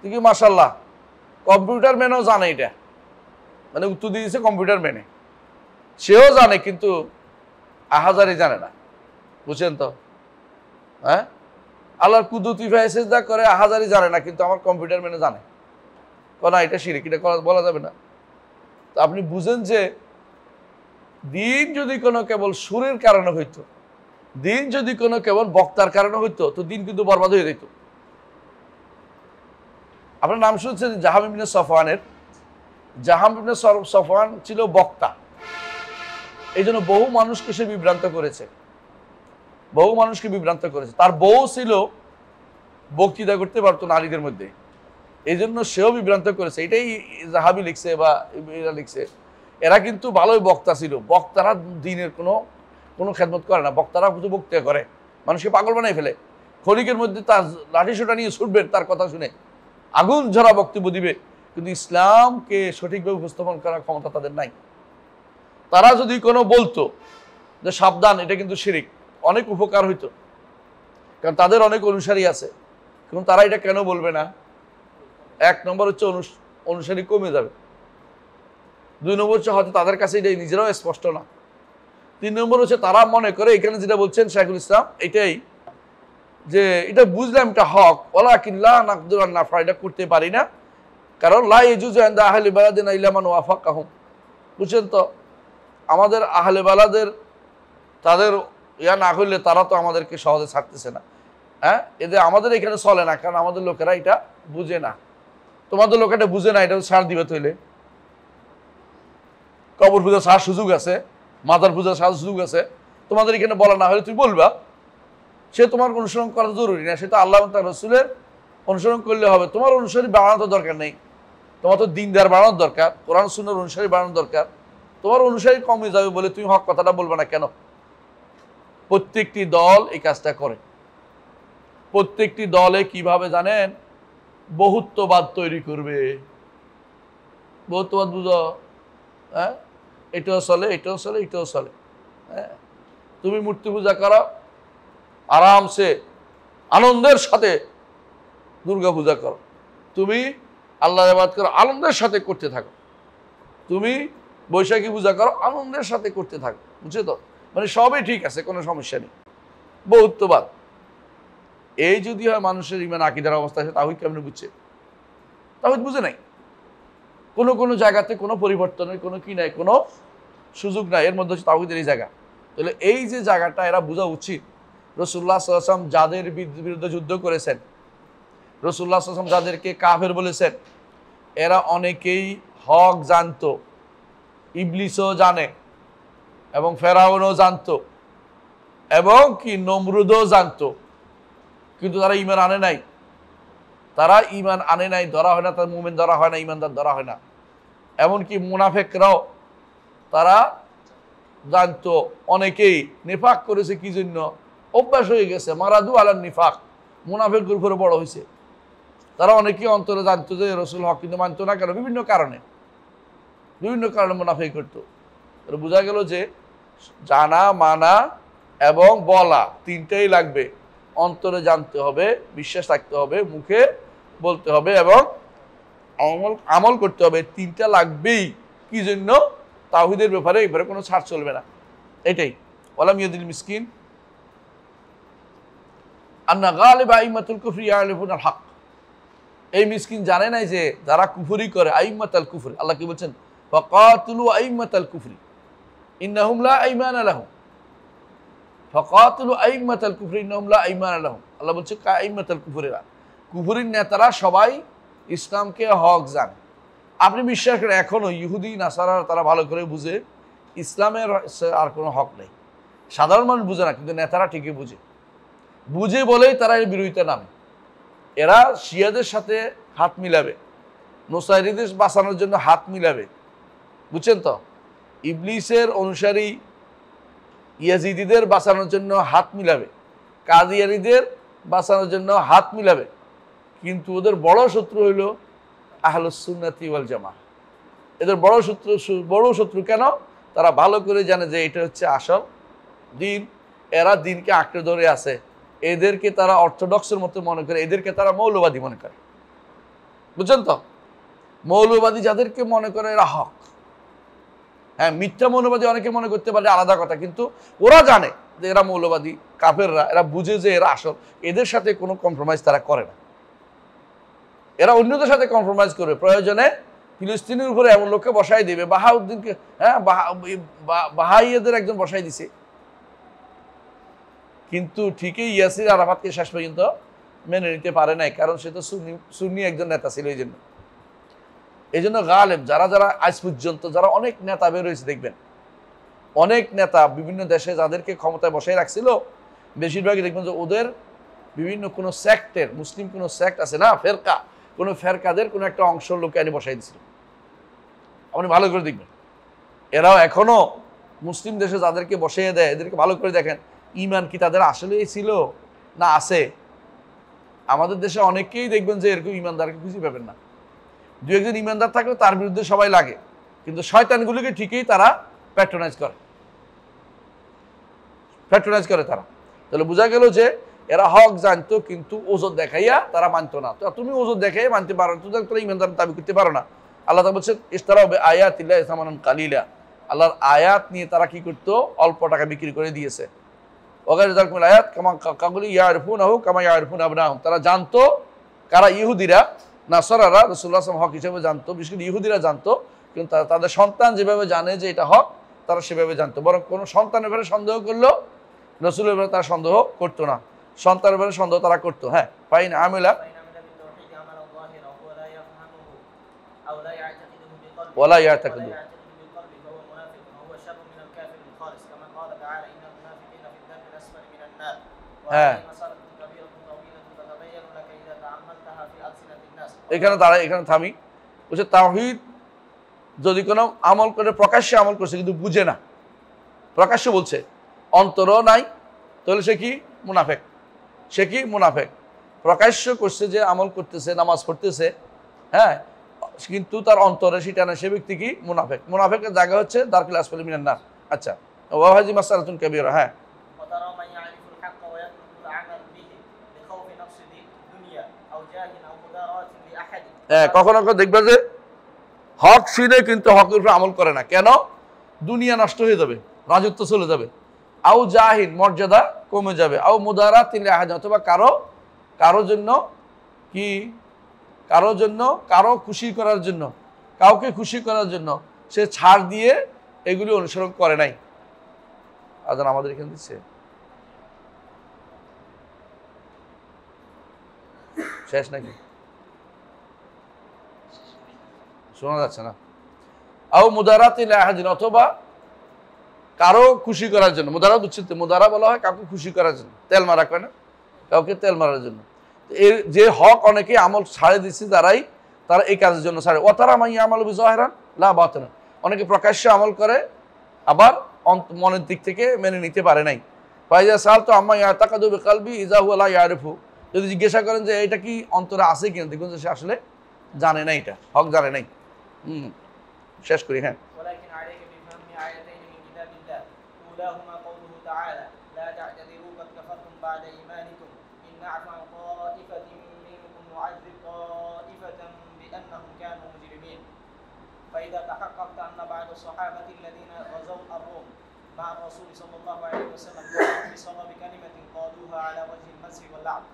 S1: ঠিক মাশাআল্লাহ, কম্পিউটার ম্যানও জানে এটা, মানে উত্তর দিয়ে দিয়েছে কম্পিউটার ম্যানে, সেও জানে, কিন্তু আহাজারি জানে না। বুঝছেন তো? হ্যাঁ, আল্লাহর কুদরতি ফায়সেজদা করে আহাজারি জানে না, কিন্তু আমার কম্পিউটার ম্যানে জানে। না, এটা শিরক, এটা বলা যাবে না। তো আপনি বুঝেন যে দিন যদি কোনো কেবল সুরের কারণে হইতো, দিন যদি কোনো কেবল বক্তার কারণে হইতো, তো দিন কিন্তু বরবাদ হয়ে যেত। আপনার নাম শুনছেন জাহাম ইবনে সফওয়ানের? জাহাম ইবনে সফওয়ান ছিল বক্তা, এই জন্য বহু মানুষকে সে বিভ্রান্ত করেছে, বহু মানুষকে বিভ্রান্ত করেছে। তার বউ ছিল, বক্তৃতা করতে পারতো নারীদের মধ্যে, এই জন্য সেও বিভ্রান্ত করেছে। এটাই জাহাবি লিখছে বা এরা লিখছে। এরা কিন্তু ভালোই বক্তা ছিল। বক্তারা দিনের কোনো খেদমত করে না, বক্তারা শুধু বক্তৃতা করে, মানুষকে পাগল বানাই ফেলে। খলিকের মধ্যে তার লাঠিসোঁটা নিয়ে ছুটবেন, তার কথা শুনে আগুন ঝরা বক্তব্য দিবে, কিন্তু ইসলামকে সঠিকভাবে উপস্থাপন করার ক্ষমতা তাদের নাই। তারা যদি কোনো বলতো যে সাবধান, এটা কিন্তু শিরিক, অনেক উপকার হইতো, কারণ তাদের অনেক অনুসারী আছে। কিন্তু তারা এটা কেন বলবে না? 1 নম্বর হচ্ছে অনুসারী কমে যাবে। 2 নম্বর হচ্ছে হয়তো তাদের কাছে এটা নিজেরাও স্পষ্ট না। 3 নম্বর হচ্ছে তারা মনে করে এখানে যেটা বলছেন শাইখুল ইসলাম, এটাই যে এটা বুঝলাম এটা হক, ওয়ালাকিন লা নাকদিরু আন নাফআল, এটা করতে পারি না, কারণ লা ইয়াজুজু ইনদা আহলি বালাদিনা ইল্লা মান ওয়াফাকাহুম। বুঝছেন তো, আমাদের আহলে বালাদের তাদের ইয়া না হইলে তারা তো আমাদেরকে সহজে ছাড়তেছে না। হ্যাঁ, এদের আমাদের এখানে চলে না, কারণ আমাদের লোকেরা এটা বুঝে না। তোমাদের লোকেরা বুঝে না, এটা ছাড় দিবে তৈলে। কবর পূজা ছাড়ার সুযোগ আছে, মাজার পূজা ছাড়ার সুযোগ আছে, তোমাদের এখানে বলা না হলে তুমি বলবা, সে তোমার অনুসরণ করা জরুরি না, সে তো আল্লাহ তার রসুলের অনুসরণ করলে হবে। তোমার অনুসারী বাড়ানোর তো দরকার নেই, তোমার তো দিনদার বাড়ানোর দরকার, কোরআন সুন্নাহর অনুসারী বাড়ানোর দরকার। তোমার অনুসারী কমে যাবে বলে তুমি হক কথাটা বলবে না কেন? প্রত্যেকটি দল এই কাজটা করে। প্রত্যেকটি দলে কিভাবে জানেন? বহুত্ববাদ তৈরি করবে। বহুত্ববাদ বুঝো? হ্যাঁ, এটাও চলে, এটাও চলে, এটাও চলে। হ্যাঁ, তুমি মূর্তি পূজা করো, আরামসে আনন্দের সাথে দুর্গা পূজা করো, তুমি আল্লাহর ইবাদত করো, আনন্দের সাথে করতে থাকো। তুমি বৈশাখী পূজা করো, আনন্দের সাথে করতে থাকো, বুঝছো তো? মানে সবই ঠিক আছে, কোনো সমস্যা নেই। বহুত্ববাদ এই যদি হয় মানুষের ইমান আকীদার অবস্থা আছে, তাওহীদ কেমনে বুঝছে? তাওহীদ বুঝে নাই। কোনো কোনো জায়গাতে কোনো পরিবর্তনের কোনো কি নাই, কোনো সুযোগ নাই, এর মধ্যে হচ্ছে তাওহীদের এই জায়গা। তাহলে এই যে জায়গাটা এরা বোঝা উচিত। রাসূলুল্লাহ সাল্লাল্লাহু আলাইহি ওয়াসাল্লাম যাদের বিরুদ্ধে যুদ্ধ করেছেন, রাসূলুল্লাহ সাল্লাল্লাহু আলাইহি ওয়াসাল্লাম যাদেরকে কাফের বলেছেন, এরা অনেকেই হক জানতো, ইবলিসও জানে, এবং ফেরাউনও জানতো, এবং কি নমরুদও জানতো, কিন্তু তারা ঈমান আনে নাই। তারা ঈমান আনে নাই, ধরা হয় না, তার মুমিন ধরা হয় না, ঈমানদার ধরা হয় না। এমনকি মুনাফিকরাও তারা জানতো, অনেকেই নিফাক করেছে, কি জন্য? অভ্যাস হয়ে গেছে, মারাদু আলান নিফাক, মুনাফিকের উপরে বড় হয়েছে। তারা অনেকেই অন্তরে জানতো যে রাসূল হক, কিন্তু মানতো না। কেন? বিভিন্ন কারণে মুনাফিক করতো। বোঝা গেল যে জানা, মানা এবং বলা তিনটাই লাগবে। অন্তরে জানতে হবে, বিশ্বাস রাখতে হবে, মুখে বলতে হবে, এবং আমল করতে হবে। তিনটা লাগবেই। কি জন্য? তাওহীদের ব্যাপারে এবারে কোনো ছাড় চলবে না। এটাই ওয়ালাম ইয়াদিল মিসকিন আন্না গালিব আইম্মাতুল কুফরি ইয়ারিফুনাল হক। এই মিসকিন জানে নাই যে যারা কুফরি করে, আইম্মাতাল কুফরি, আল্লাহ কি বলছেন? ফাকাতুলু আইম্মাতাল কুফরি ইন্নাহুম লা আইমানা লাহুম। ফাকাতুলু আইম্মাতাল কুফরি ইন্নাহুম লা আইমানা লাহুম। আল্লাহ বলছে আইম্মাতাল কুফরিরা, কুফরির নেতারা সবাই ইসলামকে হক জানে। আপনি বিশ্বাস করেন এখনো ইহুদি নাসারা তারা ভালো করে বুঝে ইসলামের আর কোনো হক নেই। সাধারণ মানুষ বুঝে না, কিন্তু নেতারা ঠিকই বুঝে বলেই তারা এর বিরোধিতা নামে। এরা শিয়াদের সাথে হাত মিলাবে, নোসাইরিদের বাঁচানোর জন্য হাত মিলাবে, বুঝছেন তো? ইবলিসের অনুসারী ইয়াজিদিদের বাঁচানোর জন্য হাত মিলাবে, কাদিয়ানীদের বাঁচানোর জন্য হাত মিলাবে। কিন্তু ওদের বড় শত্রু হইল আহলুস সুন্নাতি ওয়াল জামাহ। এদের বড় শত্রু কেন? তারা ভালো করে জানে যে এটা হচ্ছে আসল দিন। এরা দিনকে আঁকড়ে ধরে আছে। এদেরকে তারা অর্থোডক্সের মতো মনে করে, এদেরকে তারা মৌলবাদী মনে করে, বুঝছেন তো? মৌলবাদী যাদেরকে মনে করে এরা হক। হ্যাঁ, মিথ্যা মৌলবাদী অনেকে মনে করতে পারে, আলাদা কথা, কিন্তু ওরা জানে যে এরা মৌলবাদী, কাফেররা, এরা বুঝে যে এরা আসল। এদের সাথে কোনো কম্প্রোমাইজ তারা করে না। এরা অন্যদের সাথে কম্প্রোমাইজ করে, প্রয়োজনে ফিলিস্তিনের উপরে এমন লোককে বসাই দিবে, বাহাউদ্দিনকে, হ্যাঁ, বাহাইয়াদের একজন বসাই দিছে। কিন্তু ঠিকই ইয়াসির আরাফাতকে শেষ পর্যন্ত মেনে নিতে পারে নাই, কারণ সে তো সুন্নি একজন নেতা ছিল। এই জন্য গালেব যারা আজ পর্যন্ত যারা অনেক নেতা বের হয়েছে, দেখবেন অনেক নেতা বিভিন্ন দেশে যাদেরকে ক্ষমতায় বসাই রাখছিল, বেশিরভাগই দেখবেন যে ওদের বিভিন্ন কোনো সেক্টের, মুসলিম কোনো সেক্ট আছে না, ফেরকা, কোনো ফেরকাদের কোনো একটা অংশ লোকে আনি বসাই দিছিল। আপনি ভালো করে দেখবেন, এরাও এখনো মুসলিম দেশে যাদেরকে বসাইয়ে দেয়, এদেরকে ভালো করে দেখেন ঈমান কি তাদের আসলেই ছিল না আছে। আমাদের দেশে অনেকেই দেখবেন যে এরকম ঈমানদারকে খুঁজে পাবেন না। দু একজন ঈমানদার থাকলে তার বিরুদ্ধে সবাই লাগে, কিন্তু শয়তানগুলিকে ঠিকই তারা প্যাট্রোনাইজ করে তারা। তাহলে বোঝা গেল যে এরা হক জানতো, কিন্তু ওজোর দেখাইয়া তারা মানতো না। তো তুমি ওজোর দেখাইয়া মানতে পারো না, তোরা ঈমানদার দাবি করতে পারো না। আল্লাহ তাআলা বলছেন ইশতারাউ বিআয়াতিল্লাহি সামানান কালিলা। আল্লাহর আয়াত নিয়ে তারা কি করতো? অল্প টাকা বিক্রি করে দিয়েছে। ওয়াগাইরু যালিকুল আয়াত কামা কাগুলি ইয়ারিফুনাহু কামা ইয়ারিফুনা আবনাহুম। তারা জানতো, কারা? ইহুদিরা, নাসারারা রাসূলুল্লাহ সাল্লাল্লাহু আলাইহি ওয়াসাল্লাম হক হিসেবে জানতো, বিশেষ করে ইহুদিরা জানতো, কিন্তু তাদের সন্তান যেভাবে জানে যে এটা হক, তারা সেভাবে জানতো। বরং কোনো সন্তানের ব্যাপারে সন্দেহ করলেও রাসূলের ব্যাপারে তারা সন্দেহ করতো না। সন্তানের ব্যাপারে সন্দেহ তারা করতো। হ্যাঁ, ফাইন আমিলা ওয়ালা ইয়াতাকিদু। হ্যাঁ, এখানে থামি। বলছে তাওহীদ যদি কোনো আমল করে, প্রকাশ্যে আমল করছে কিন্তু বুঝে না, প্রকাশ্যে বলছে, অন্তরও নাই, তাহলে সে কি? মুনাফেক। প্রকাশ্য করছে যে আমল করতেছে, নামাজ পড়তেছে, হ্যাঁ, কিন্তু তার অন্তরে সেটা না, সে ব্যক্তি কি? মুনাফেকের জায়গা হচ্ছে দারকুল আসফালি মিনান নার। আচ্ছা, ওয়া হাযি মাসআলাতুন কাবীরা। হ্যাঁ, কখনো দেখবে যে হক শুনে কিন্তু হকের উপর আমল করে না। কেন? দুনিয়া নষ্ট হয়ে যাবে, রাজত্ব চলে যাবে, আও জাহিন মর্যাদা কমে যাবে, আও মুদারাতিল আহাদ অথবা কারো জন্য কি কারো খুশি করার জন্য, কাউকে খুশি করার জন্য সে ছাড় দিয়ে এগুলি অনুসরণ করে নাই। আজান আমাদের এখানে দিচ্ছে, শেষ নাকি? শোনা যাচ্ছে না। আও মুদারাতিল আহাদিন অথবা কারো খুশি করার জন্য, মুদারা বুঝছেন তো, মুদারা বলা হয় কাউকে খুশি করার জন্য, তেল মারা কয় না, কাউকে তেল মারার জন্য। এর যে হক অনেকে আমল ছাড়ে দিচ্ছে তারা এই কাজের জন্য ছাড়ে। ওয়াতারা মাইয়া আমল বিজাহিরান লা বাতিনা, অনেকে প্রকাশ্যে আমল করে আবার মনের দিক থেকে মেনে নিতে পারে নাই। ফাইজা সাল তো আম্মা ইয়াতাকাদু বিকালবি ইজা হুয়া লা ইয়ারিফু, যদি জিজ্ঞাসা করেন যে এটা কি অন্তরে আছে কিনা, দেখুন যে সে আসলে জানে না, এটা হক জানে নাই। শেষ করি। হ্যাঁ,
S2: فإذا تحققت أن بعض الصحابة الذين غزوا الروم مع الرسول صلى الله عليه وسلم قالوا بسبب كلمة قالوها على وجه المسح واللعب،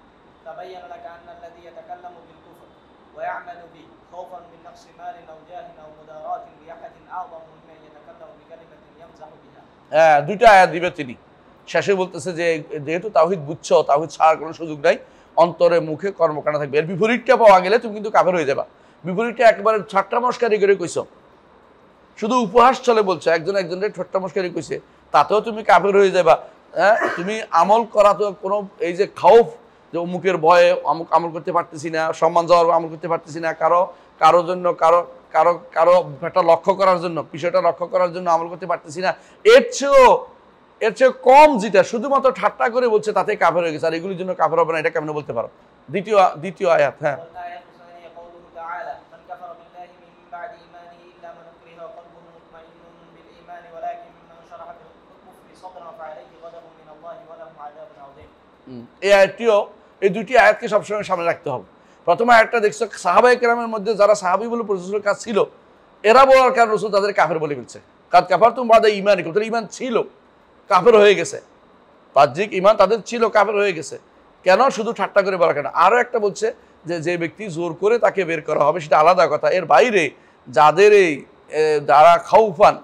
S2: تبين لك أن الذي يتكلم بالكفر ويعمل به خوفا من نقص مال أو جاه أو مداراة لأحد أعظم ممن يتكلم بكلمة يمزح بها।
S1: দুইটা আয়াত দিবে তিনি। শেষে বলতেছে যে যেহেতু তাওহীদ বুঝছো, তাওহীদ ছাড়ার কোনো সুযোগ নাই, অন্তরে মুখে কর্মকাণ্ড থাকবে। এর বিপরীতটা পাওয়া গেলে তুমি কিন্তু কাফের হয়ে যাবা। বিপরীতটা একবারে ঠাট্টা মস্কারি করে কইছো, শুধু উপহাস চলে বলছো, একজনের ঠাট্টা মস্কারি কইছে, তাতেও তুমি কাফের হয়ে যাবা। হ্যাঁ, তুমি আমল করা তো কোনো এই যে খাউফ, যে অমুকের ভয়ে অমুক আমল করতে পারতেছি না, সম্মান যাওয়ার আমল করতে পারতেছি না, কারো জন্য কারো একটা লক্ষ্য করার জন্য, বিষয়টা লক্ষ্য করার জন্য আমল করতে পারতেছি না, এর চেয়ে কম যেটা শুধুমাত্র ঠাট্টা করে বলছে তাতে কাফের হয়ে গেছে। আর এগুলির জন্য কাফের হবে না, এটা কেমন বলতে পারো? দ্বিতীয় আয়াত। হ্যাঁ, এই আয়াতটিও, এই দুইটি আয়াতকে সবসময় সামনে রাখতে হবে। প্রথম আয়াতটা দেখছো সাহাবায়ে কেরামের মধ্যে যারা সাহাবী বলে পরিচিত কাজ ছিল, এরা বলার কারণে রাসূল তাদের কাফের বলে ফেলছে। কাদ কাফারতুম বাদা ঈমানিকুম, তাদের ঈমান ছিল, কাফের হয়ে গেছে, বাহ্যিক ঈমান তাদের ছিল, কাফের হয়ে গেছে। কেন? শুধু ঠাট্টা করে বলা কেন? আরও একটা বলছে যে ব্যক্তি জোর করে তাকে বের করা হবে সেটা আলাদা কথা। এর বাইরে যারা খাউফান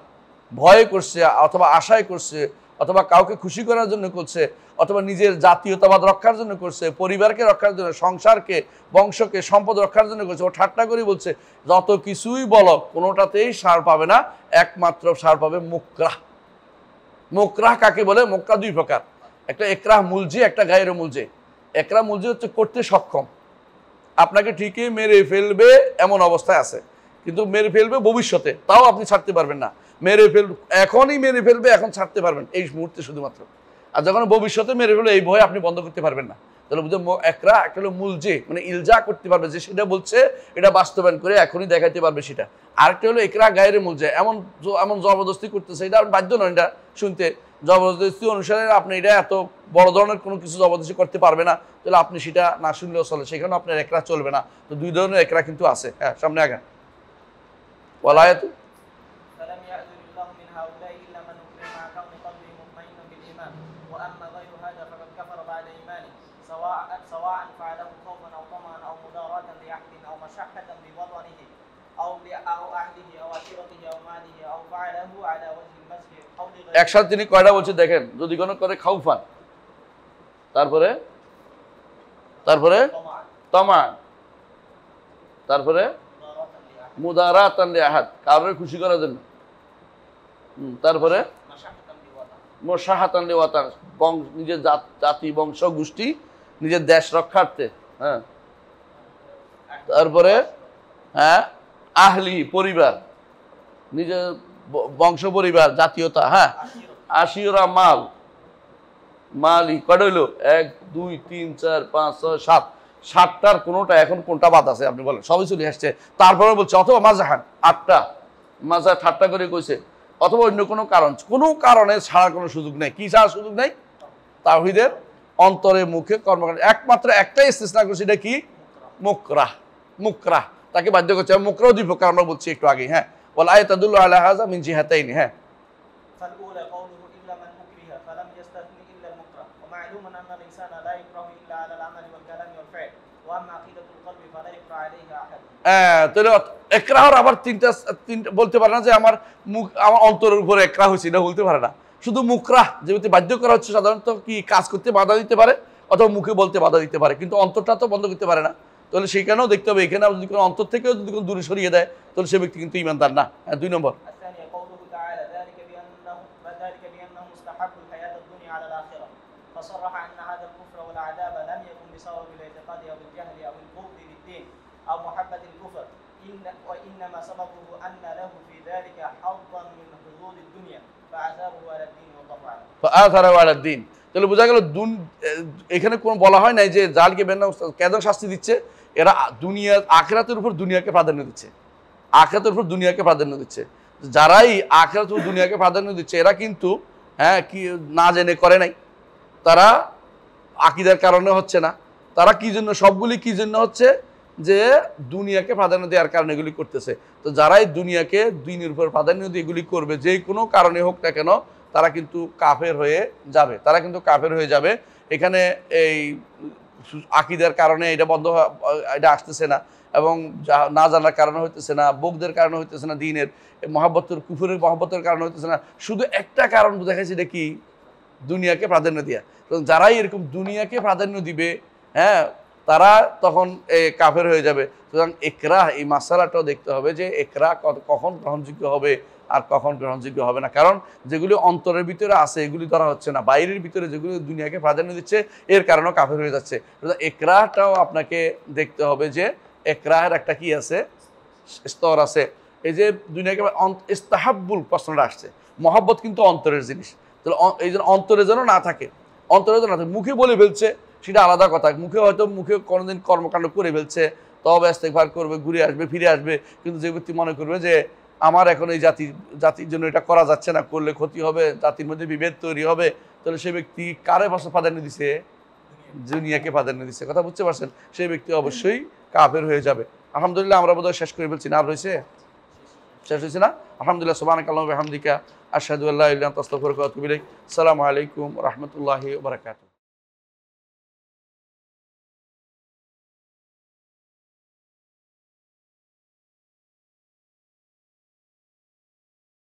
S1: ভয় করছে অথবা আশায় করছে অথবা কাউকে খুশি করার জন্য করছে অথবা নিজের জাতীয়তাবাদ রক্ষার জন্য করছে, পরিবারকে রক্ষার জন্য, সংসারকে, বংশকে, সম্পদ রক্ষার জন্য করছে, ও ঠাট্টা করে বলছে, যত কিছুই বলো কোনোটাতেই সার পাবে না, একমাত্র সার পাবে মুকরাহ। মুকরাহ কাকে বলে? মুকরাহ দুই প্রকার, একটা একরাহ মুলজি, একটা গায়রে মুলজি। একরাহ মুলজি হচ্ছে করতে সক্ষম, আপনাকে ঠিকই মেরে ফেলবে এমন অবস্থায় আছে, কিন্তু মেরে ফেলবে ভবিষ্যতে, তাও আপনি ছাড়তে পারবেন না। এখনই মেরে ফেলবে, এখন ছাড়তে পারবেন এই মুহূর্তে শুধুমাত্র। আর যখন ভবিষ্যতে মেরে ফেলবে এই ভয় আপনি বন্ধ করতে পারবেন না। তাহলে বুঝো একটা হলো মুলজি, মানে ইলজা করতে পারবে, যে সেটা বলছে এটা বাস্তবায়ন করে এখনই দেখাইতে পারবে সেটা। আরেকটা হলো একরা গায়ের মুলজে, এমন জবরদস্তি করতেছে, এটা বাধ্য নয় এটা শুনতে, জবরদস্তি অনুসারে আপনি এটা এত বড় ধরনের কোনো কিছু জবরদস্তি করতে পারবে না, তাহলে আপনি সেটা না শুনলেও চলে, সেখানে আপনার একরা চলবে না। তো দুই ধরনের একরা কিন্তু আছে। হ্যাঁ, সামনে আগে ওয়ালায়াতু একসাথে তিনি কয়টা বলছে দেখেন, যদি কোনো করে খাউফান, তারপরে তামান, তারপরে মুদারাতান লিআহাদ, কারোর খুশি করার জন্য, তারপরে মুশাহাতান লিওয়াতান, নিজের জাতি বংশ গোষ্ঠী নিজের দেশ রক্ষার্থে। হ্যাঁ, তারপরে হ্যাঁ আহলি পরিবার, নিজের বংশ পরিবার জাতীয়তা। হ্যাঁ, আশিরা মালি কয়টা হইলো? 1 2 3 4 5 6 7, 7টার কোনোটা এখন কোনটা বাদ আছে আপনি বলেন? সবই চলে আসছে। তারপরে বলছে অথবা মাজাহান, 8টা মাজা ঠাট্টা করে কইছে, অথবা অন্য কোনো কারণে ছাড়ার কোনো সুযোগ নেই। কি ছাড়ার সুযোগ নেই? তাওহীদের অন্তরে মুখে কর্মকাণ্ড। একমাত্র একটাই ইস্তিসনা করছে, এটা কি? মুকরাহ। তাকে বাধ্য করছে। মুকরাহ দুই প্রকার আমরা বলছি একটু আগে। হ্যাঁ, ওয়াল আয়াতু তাদুল্লু আলা হাযা মিন জিহাতাইন। হ্যাঁ,
S2: فالأولى قوله إلا من أكره فلم يستثني إلا المكره ومعلوم أن الإنسان لا يكره إلا على العمل والكلام والفعل وأما عقيدة القلب فلا يكره عليها أحد
S1: তাহলে ইকরাহর আবার তিনটা বলতে পারে না যে আমার আমার অন্তরের উপরে ইকরাহ হয়েছে, এটা বলতে পারে না। শুধু মুকরাহ যেহেতু বাধ্য করা হচ্ছে সাধারণত কি কাজ করতে বাধা দিতে পারে অথবা মুখে বলতে বাধা দিতে পারে, কিন্তু অন্তরটা তো বন্ধ করতে পারে না। তাহলে সেইখানেও দেখতে হবে এখানে যদি কোনো অন্তর থেকেও যদি কোনো দূরে সরিয়ে দেয় তাহলে সে ব্যক্তি কিন্তু ইমানদার না। হ্যাঁ, 2 নম্বর
S2: الثانية قوله تعالى ذلك بأنه مستحب الحياة الدنيا على الآخرة فصرح أن هذا الكفر والعذاب لم يكن بسبب الاعتقاد أو الجهل أو البغض للدين أو محبة الكفر وإنما سببه أن له في ذلك حظا من حظوظ الدنيا فعذابه على الدين وطبعا
S1: فآثره على الدين। তাহলে বোঝা গেল এখানে কোনো বলা হয় নাই যে জালকে বেন্না কেন শাস্তি দিচ্ছে, এরা দুনিয়া আখিরাতের উপর দুনিয়াকে প্রাধান্য দিচ্ছে, আখিরাতের উপর দুনিয়াকে প্রাধান্য দিচ্ছে। যারাই আখিরাতের উপর দুনিয়াকে প্রাধান্য দিচ্ছে এরা কিন্তু হ্যাঁ কি না জেনে করে নাই, তারা আকীদার কারণে হচ্ছে না, তারা কি জন্য সবগুলি কি জন্য হচ্ছে যে দুনিয়াকে প্রাধান্য দেওয়ার কারণে এগুলি করতেছে। তো যারাই দুনিয়াকে দিনের উপর প্রাধান্য দিয়ে এগুলি করবে যে কোনো কারণে হোক না কেন তারা কিন্তু কাফের হয়ে যাবে, তারা কিন্তু কাফের হয়ে যাবে। এখানে এই আকীদার কারণে এটা বন্ধ এটা আসতেছে না, এবং না জানার কারণে হইতেছে না, বগদের কারণে হইতেছে না, দিনের মহাব্বতের কুফরের মহাব্বতের কারণে হইতেছে না, শুধু একটা কারণ বোঝা গেছে এটা কি দুনিয়াকে প্রাধান্য দেওয়া। যারাই এরকম দুনিয়াকে প্রাধান্য দিবে হ্যাঁ তারা তখন কাফের হয়ে যাবে। সুতরাং ইকরাহ এই মাসালাটাও দেখতে হবে যে ইকরাহ কখন গ্রহণযোগ্য হবে আর কখন গ্রহণযোগ্য হবে না, কারণ যেগুলি অন্তরের ভিতরে আছে এগুলি ধরা হচ্ছে না, বাইরের ভিতরে যেগুলি দুনিয়াকে প্রাধান্য দিচ্ছে এর কারণেও কাফের হয়ে যাচ্ছে। ইকরাহটাও আপনাকে দেখতে হবে যে ইকরাহের একটা কি আছে স্তর আছে। এই যে দুনিয়াকে ইস্তাহাব্বুল প্রশ্নটা আসছে, মহব্বত কিন্তু অন্তরের জিনিস, তাহলে এই জন্য অন্তরে যেন না থাকে, অন্তরে যেন না থাকে। মুখে বলে ফেলছে সেটা আলাদা কথা, মুখে কোনোদিন কর্মকাণ্ড করে ফেলছে, তবে ইস্তেগফার করবে, ঘুরে আসবে, ফিরে আসবে, কিন্তু যে ব্যক্তি মনে করবে যে আমার এখন এই জাতির জন্য এটা করা যাচ্ছে না, করলে ক্ষতি হবে, জাতির মধ্যে বিভেদ তৈরি হবে, তাহলে সে ব্যক্তি কারে প্রাধান্য দিছে? দুনিয়াকে প্রাধান্য দিচ্ছে। কথা বুঝতে পারছেন? সেই ব্যক্তি অবশ্যই কাফের হয়ে যাবে। আলহামদুলিল্লাহ আমরা বোধহয় শেষ করে ফেলছি না, আর রয়েছে শেষ হয়েছে না? আলহামদুলিল্লাহ সুবহানাকাল্লাহু ওয়া বিহামদিকা আশহাদু আল্লা ইলাহা ইল্লা আনতা আস্তাগফিরুকা ওয়া আতুবু ইলাইক। আসসালামু আলাইকুম ওয়া রাহমাতুল্লাহি ওয়া বারাকাতুহু।